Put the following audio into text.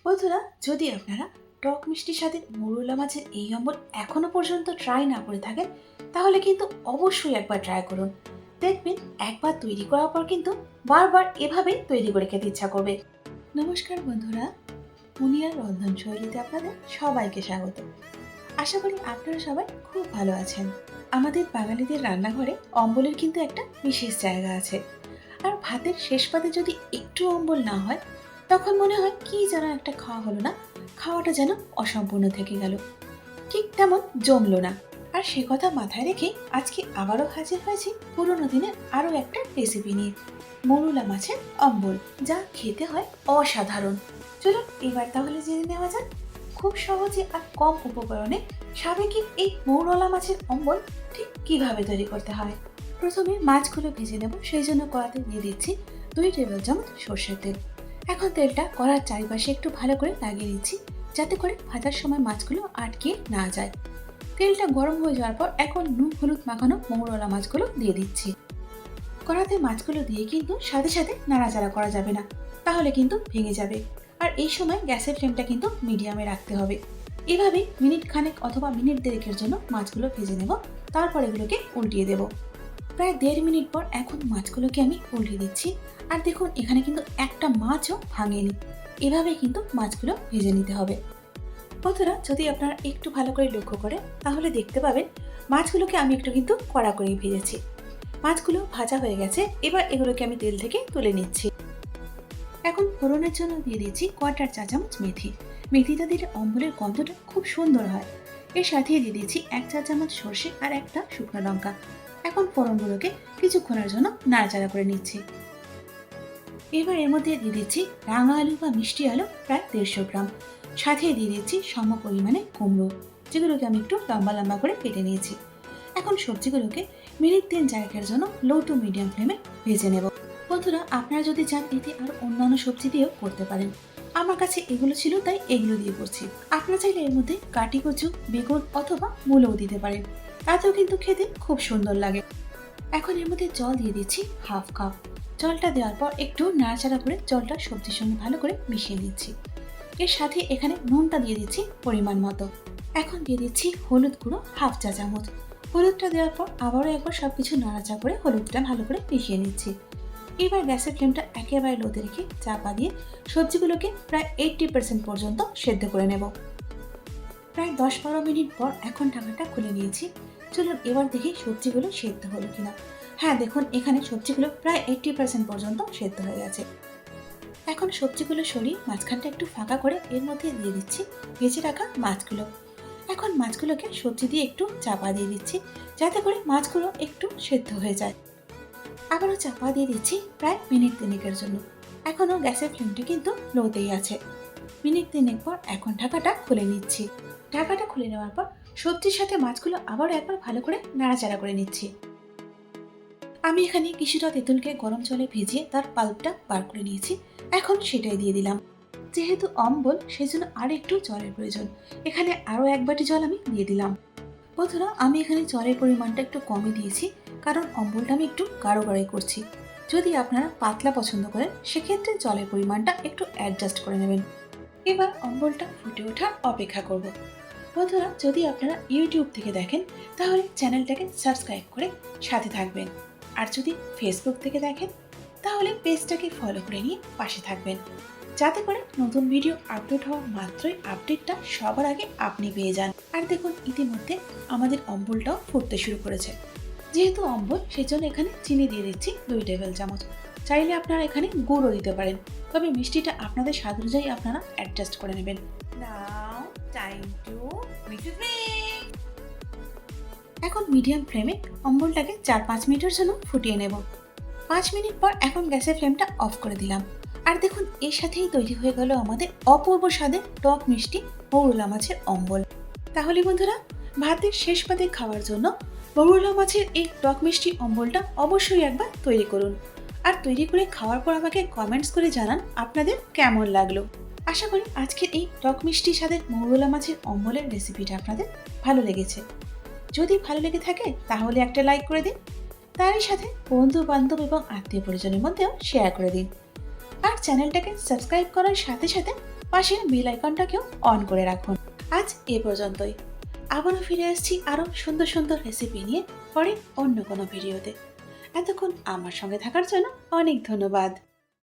বন্ধুরা, যদি আপনারা টক মিষ্টির সাথে মৌরলা মাছের এই অম্বল এখনো পর্যন্ত ট্রাই না করে থাকেন, তাহলে কিন্তু অবশ্যই একবার ট্রাই করুন। দেখবেন একবার তৈরি করার পর কিন্তু বারবার এভাবেই তৈরি করে খেতে ইচ্ছা করবে। নমস্কার বন্ধুরা, মুনিয়ার রন্ধনশৈলীতে আপনাদের সবাইকে স্বাগত। আশা করি আপনারা সবাই খুব ভালো আছেন। আমাদের বাঙালিদের রান্নাঘরে অম্বলের কিন্তু একটা বিশেষ জায়গা আছে। আর ভাতের শেষ পাতে যদি একটু অম্বল না হয়, তখন মনে হয় কি যেন একটা খাওয়া হলো না, খাওয়াটা যেন অসম্পূর্ণ থেকে গেল, ঠিক তেমন জমলো না। আর সে কথা মাথায় রেখে আজকে আবারও হাজির হয়েছি পুরোনো দিনের আরও একটা রেসিপি নিয়ে, মৌরলা মাছের অম্বল, যা খেতে হয় অসাধারণ। চলুন এবার তাহলে জেনে নেওয়া যাক খুব সহজে আর কম উপকরণে সাবেকি এই মৌরলা মাছের অম্বল ঠিক কিভাবে তৈরি করতে হয়। প্রথমে মাছগুলো ভেজে নেব, সেই জন্য কড়াতে দিয়ে দিচ্ছি 2 টেবিল চামচ সর্ষের তেল। এখন তেলটা কড়ার চারিপাশে একটু ভালো করে লাগিয়ে দিচ্ছি, যাতে করে ভাজার সময় মাছগুলো আটকে না যায়। তেলটা গরম হয়ে যাওয়ার পর এখন নুন হলুদ মাখানো মৌরলা মাছগুলো দিয়ে দিচ্ছি। কড়াতে মাছগুলো দিয়ে কিন্তু সাথে সাথে নাড়াচাড়া করা যাবে না, তাহলে কিন্তু ভেঙে যাবে। আর এই সময় গ্যাসের ফ্লেমটা কিন্তু মিডিয়ামে রাখতে হবে। এভাবে মিনিট খানেক অথবা মিনিট দেড়েকের জন্য মাছগুলো ভেজে নেব, তারপর এগুলোকে উল্টিয়ে দেব। প্রায় 1.5 মিনিট পর এখন মাছগুলোকে আমি উল্টিয়ে দিচ্ছি। আর দেখুন এখানে কিন্তু একটা মাছও ভাঙেনি। এভাবে কিন্তু মাছগুলো ভেজে নিতে হবে। বন্ধুরা, যদি আপনারা একটু ভালো করে লক্ষ্য করেন, তাহলে দেখতে পাবেন মাছগুলোকে আমি একটু কিন্তু কড়া করেই ভেজেছি। মাছগুলো ভাজা হয়ে গেছে, এবার এগুলোকে আমি তেল থেকে তুলে নিচ্ছি। এখন ফোড়নের জন্য দিয়ে দিচ্ছি 1/4 চা চামচ মেথি। মেথিটা দিলে অম্বলের গন্ধটা খুব সুন্দর হয়। এর সাথেই দিয়ে দিচ্ছি 1 চা চামচ সর্ষে আর একটা শুকনো লঙ্কা। এখন ফোড়নগুলোকে কিছুক্ষণের জন্য নাড়াচাড়া করে নিচ্ছি। এবার এর মধ্যে দিয়ে দিচ্ছি রাঙা আলু বা মিষ্টি আলু প্রায় 150 গ্রাম। সাথে দিয়ে দিচ্ছি সম পরিমাণে কুমড়ো, যেগুলোকে আমি একটু লম্বা লম্বা করে কেটে নিয়েছি। এখন সবজিগুলোকে মিনিট 3-4 জন্য লো টু মিডিয়াম ফ্লেমে ভেজে নেব। বন্ধুরা, আপনারা যদি চান এতে আর অন্যান্য সবজি দিয়েও করতে পারেন। আমার কাছে এগুলো ছিল তাই এগুলো দিয়ে করছি। আপনারা চাইলে এর মধ্যে কাটি কচু, বেগুন অথবা মূলও দিতে পারেন, তাতেও কিন্তু খেতে খুব সুন্দর লাগে। এখন এর মধ্যে জল দিয়ে দিচ্ছি 1/2 কাপ। জলটা দেওয়ার পর একটু নাড়াচাড়া করে জলটা সবজির সঙ্গে ভালো করে মিশিয়ে নিচ্ছি। এর সাথে এখানে নুনটা দিয়ে দিচ্ছি পরিমাণ মতো। এখন দিয়ে দিচ্ছি হলুদ গুঁড়ো 1/2 চা চামচ। হলুদটা দেওয়ার পর আবারও একবার সবকিছু নাড়াচাড়া করে হলুদটা ভালো করে মিশিয়ে নিচ্ছি। এবার গ্যাসের ফ্লেমটা একেবারে লোতে রেখে চাপা দিয়ে সবজিগুলোকে প্রায় 80% পর্যন্ত সেদ্ধ করে নেব। প্রায় 10-12 মিনিট পর এখন ঢাকাটা খুলে নিয়েছি। চলুন এবার দেখি সবজিগুলো সেদ্ধ হলো কিনা। হ্যাঁ, দেখুন এখানে সবজিগুলো প্রায় 80% পর্যন্ত সেদ্ধ হয়ে গেছে। এখন সবজিগুলো সরিয়ে মাঝখানটা একটু ফাঁকা করে এর মধ্যে দিয়ে দিচ্ছি ভেজে রাখা মাছগুলো। এখন মাছগুলোকে সবজি দিয়ে একটু চাপা দিয়ে দিচ্ছি, যাতে করে মাছগুলো একটু সেদ্ধ হয়ে যায়। আবারও চাপা দিয়ে দিচ্ছি প্রায় মিনিট 3-এর জন্য। এখনও গ্যাসের ফ্লেমটা কিন্তু লোতেই আছে। মিনিট 3 পর এখন ঢাকাটা খুলে নিচ্ছি। ঢাকাটা খুলে নেওয়ার পর সবজির সাথে মাছগুলো আবার একবার ভালো করে নাড়াচাড়া করে নিচ্ছি। আমি এখানে কিছুটা তেঁতুলকে গরম জলে ভিজিয়ে তার পাল্পটা বার করে নিয়েছি। এখন সেটাই দিয়ে দিলাম। যেহেতু অম্বল, সেজন্য আর একটু জলের প্রয়োজন। এখানে আরও 1 বাটি জল আমি দিয়ে দিলাম। বন্ধুরা, আমি এখানে জলের পরিমাণটা একটু কমই দিয়েছি, কারণ অম্বলটা আমি একটু গাঢ় গাঢ়ই করছি। যদি আপনারা পাতলা পছন্দ করেন, সেক্ষেত্রে জলের পরিমাণটা একটু অ্যাডজাস্ট করে নেবেন। এবার অম্বলটা ফুটে ওঠার অপেক্ষা করব। বন্ধুরা, যদি আপনারা ইউটিউব থেকে দেখেন, তাহলে চ্যানেলটাকে সাবস্ক্রাইব করে সাথে থাকবেন। আর যদি ফেসবুক থেকে দেখেন, তাহলে পেজটাকে ফলো করে নিয়ে পাশে থাকবেন, যাতে করে নতুন ভিডিও আপলোড হওয়া মাত্রই আপডেটটা সবার আগে আপনি পেয়ে যান। আর দেখুন ইতিমধ্যে আমাদের অম্বলটাও ফুটতে শুরু করেছে। যেহেতু অম্বল, সেজন্য এখানে চিনি দিয়ে দিচ্ছি 2 টেবিল চামচ। চাইলে আপনারা এখানে গুড়ও দিতে পারেন, তবে মিষ্টিটা আপনাদের স্বাদ অনুযায়ী আপনারা অ্যাডজাস্ট করে নেবেন। নাও টাইম টু মিক্স ইট। এখন মিডিয়াম ফ্লেমে অম্বলটাকে 4-5 মিনিটের জন্য ফুটিয়ে নেব। 5 মিনিট পর এখন গ্যাসের ফ্লেমটা অফ করে দিলাম। আর দেখুন এর সাথেই তৈরি হয়ে গেল আমাদের অপূর্ব স্বাদের টক মিষ্টি মৌরলা মাছের অম্বল। তাহলে বন্ধুরা, ভাতের শেষ পাতে খাওয়ার জন্য মৌরলা মাছের এই টক মিষ্টি অম্বলটা অবশ্যই একবার তৈরি করুন। আর তৈরি করে খাওয়ার পর আমাকে কমেন্টস করে জানান আপনাদের কেমন লাগলো। আশা করি আজকের এই টক মিষ্টি স্বাদের মৌরলা মাছের অম্বলের রেসিপিটা আপনাদের ভালো লেগেছে। যদি ভালো লেগে থাকে তাহলে একটা লাইক করে দিন। তারই সাথে বন্ধু বান্ধব এবং আত্মীয় পরিজনের মধ্যেও শেয়ার করে দিন। আর চ্যানেলটাকে সাবস্ক্রাইব করার সাথে সাথে পাশের বেল আইকনটাকেও অন করে রাখুন। আজ এ পর্যন্তই। আবারও ফিরে আসছি আরো সুন্দর সুন্দর রেসিপি নিয়ে পরে অন্য কোনো ভিডিওতে। এতক্ষণ আমার সঙ্গে থাকার জন্য অনেক ধন্যবাদ।